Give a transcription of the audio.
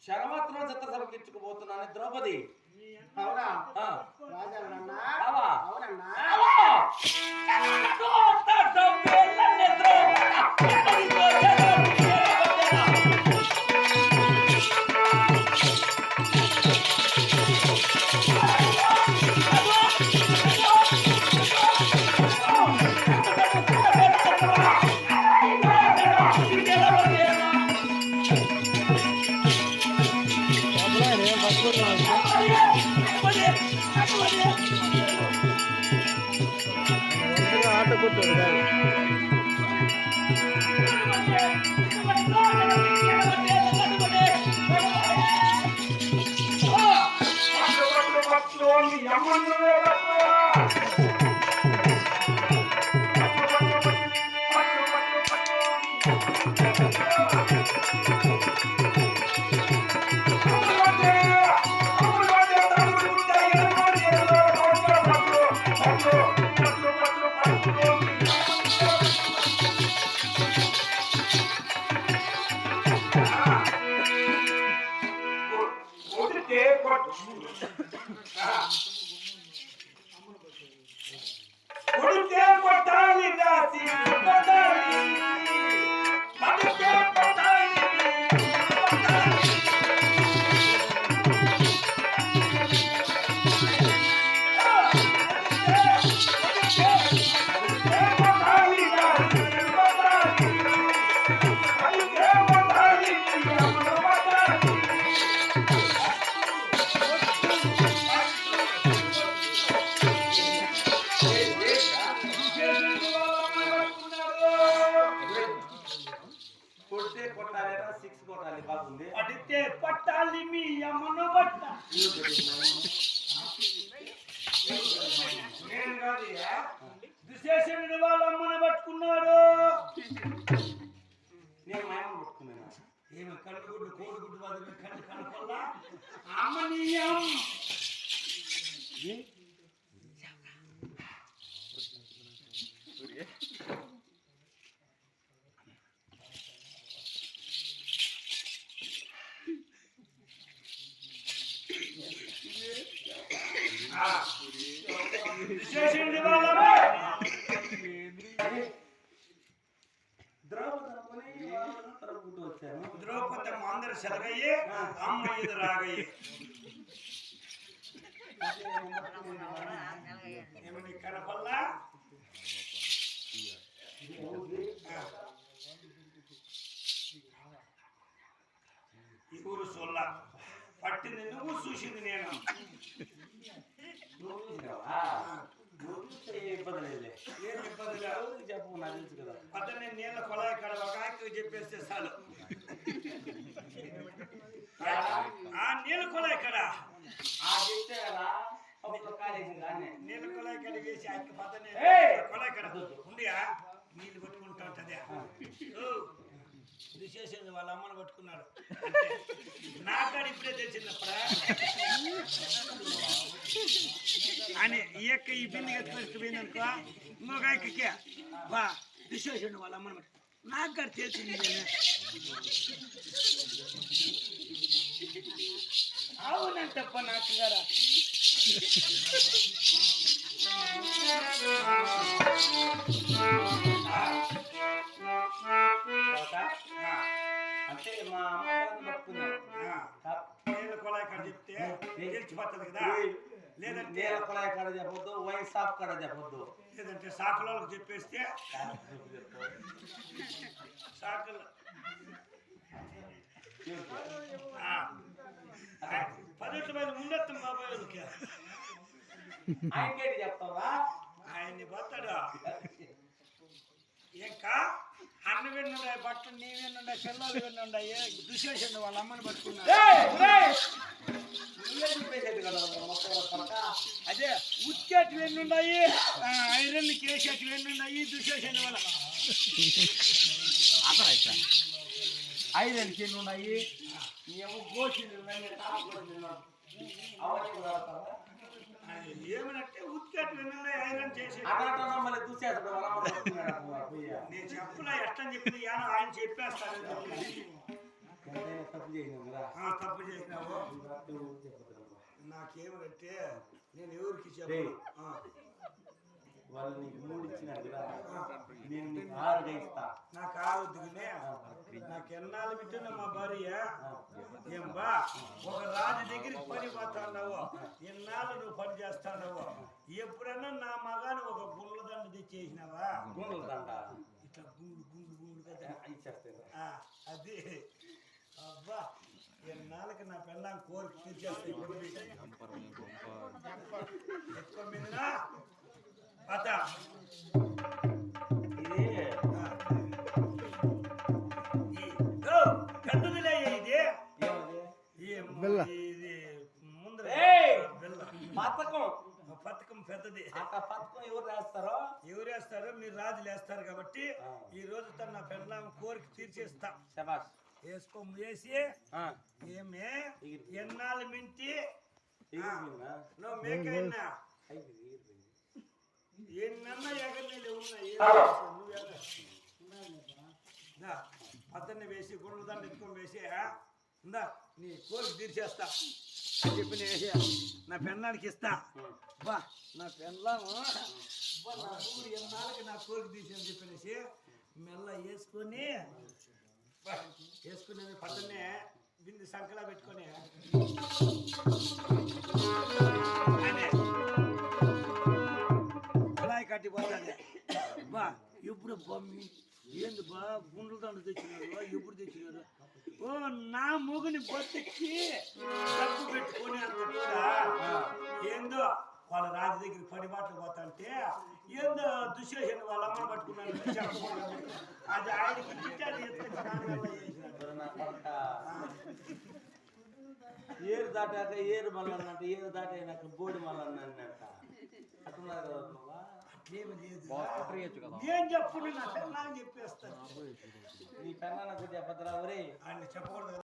శరమాత్రం చిత్ర సమర్పించుకుపోతున్నాను ద్రౌపది. అవునా ఆట కొట్టాడు అడితే పట్టాలి మీ అమ్మను పట్ట దుశేషుడు వాళ్ళ అమ్మను పట్టుకున్నాడు. నేను మా అమ్మ పట్టుకున్నాను. ఏమి కళ్ళుగుడ్డు కోడిగుడ్డు వదిలి కళ్ళు కనుకోల్లా అమ్మని ద్రౌపది అందరు సెలగయ్యే అమ్మ ఎదురాగయ్యే ఏమని కనపల్లా ఈ ఊరు సొల్ల పట్టింది నువ్వు చూసింది నేను. అతన్ని నీళ్ళ కొలాయి కడ ఒక చెప్పేస్తే చాలు. ఆ నీళ్ళ కొలాయి కడ నీళ్ళ కొలాయి కడ వేసి పద్దె కొలాయి కడ ఉండియా నీళ్ళు పట్టుకుంటా ఉంటదే. విశేషం వాళ్ళ అమ్మను పట్టుకున్నాడు. నాకాడ ఇప్పుడే తెలిసిందప్పుడా అని ఈ యొక్క ఈ బింది ఎత్తుపోయింది అనుకో ఇంకొక ఎక్కకే బా విశేషం వాళ్ళ అమ్మను పట్టు నాకాడ తెలిసింది. అవునంటప్ప నాకు గారా చెప్తే తెలిసిపోతుంది కదా లేదంటే నేల కుళాయి కాడ చెప్పొద్దు వైన్ షాప్ కాడ చెప్పొద్దు లేదంటే సాకులకు చెప్పేస్తే సాకులు 18 మంది ముందెత్తం బాబాయ్ ఆయనకేంటి చెప్తావా ఆయన్ని పోతాడు ఇంకా అన్న విన్నుండే బట్టలు నీ విన్నుండే పిల్లలు విన్నుండే దుశేషండి వాళ్ళ అమ్మని పట్టుకున్నాడు అదే ఉచ్చేటి వెన్నుండాయి ఐరన్ కేసేటి వెన్నుండాయి దుశేషండి వాళ్ళ ఐదు ఎన్ని ఉన్నాయి గోషిలు ఏమనంటే ఉచ్చేటి వెన్నుండాయి ఐరన్ చేసి మళ్ళీ చూసేస్తాడు నేను చెప్పలే ఎట్లా చెప్పింది యానో ఆయన చెప్పేస్తాడు తప్పు చేసినాం కదా తప్పు చేసినావు నాకేమంటే నేను ఎవరికి చెప్పను వాళ్ళు నీకు 3 ఇచ్చినారు కదా నేను నీకు 6 ఇస్తా నాకు 6 వద్దుకునే నాకు ఎన్నాళ్ళు పెట్టిన మా భార్య ఏం బా ఒక రాజు దగ్గరికి పని పోతాడావు ఎన్నాళ్ళు నువ్వు పని చేస్తాడావు ఎప్పుడన్నా నా మగాని ఒక గుండ్ల దండ తెచ్చేసినావా గుండ్ల దండ ఇట్లా గుండు గుండు గుండుగా ఇచ్చేస్తాను అది అబ్బా ఎన్నాళ్ళకి నా పెళ్ళాం కోరిక తీర్చేస్తాయి ఎక్కువ మీదనా అత పెద్దదిలే ఇది ఇది ముందర పథకం పెద్దది పథకం ఎవరు వేస్తారు మీరు రాజులు వేస్తారు కాబట్టి ఈ రోజు తన నా పెళ్ళాం కోరిక తీర్చేస్తా వేసి ఏమే ఎన్నాళ్ళు మింటి నువ్వు మేకైనా ఎన్నన్నా ఎగరలేదు ఉన్నాయి అతన్ని వేసి గుండ్ల దండ ఎత్తుకొని వేసి ఇందా నీ కోరిక తీర్చేస్తా అని చెప్పి నేను నా పెళ్ళానికి ఇస్తా బా నా పెళ్ళాము నా ఊరు ఎన్నాళ్ళకి నా కోరిక తీసేని చెప్పనేసి మెల్ల వేసుకొని వేసుకునేది పక్కనే బింది సంకలా పెట్టుకొని కుళాయి కట్టిపోతాను బా ఎప్పుడు బొమ్మి ఏంది బా గుండ్ల దండ తెచ్చినారు ఎప్పుడు తెచ్చినారు ఓ నా మొగుని బతికి డబ్బు పెట్టుకొని ఏందో వాళ్ళ రాజు దగ్గర పని బాటలు పోతాంటే ఏందో దుశ్శేషని వాళ్ళ అమ్మని పట్టుకున్నాను చెప్పకుండా అది ఆయనకి ఏరు దాటాక ఏరు మల్లన్నట్టు ఏరు దాటైనాక బోడి మల్లన్నట్ట అట్టున్నారు కదా ఏం చెప్పు నా పెళ్ళాన్ని చెప్పేస్తాను నీ పెళ్ళానికి చెప్పద్దురా ఒరే ఆయన చెప్పకూడదు.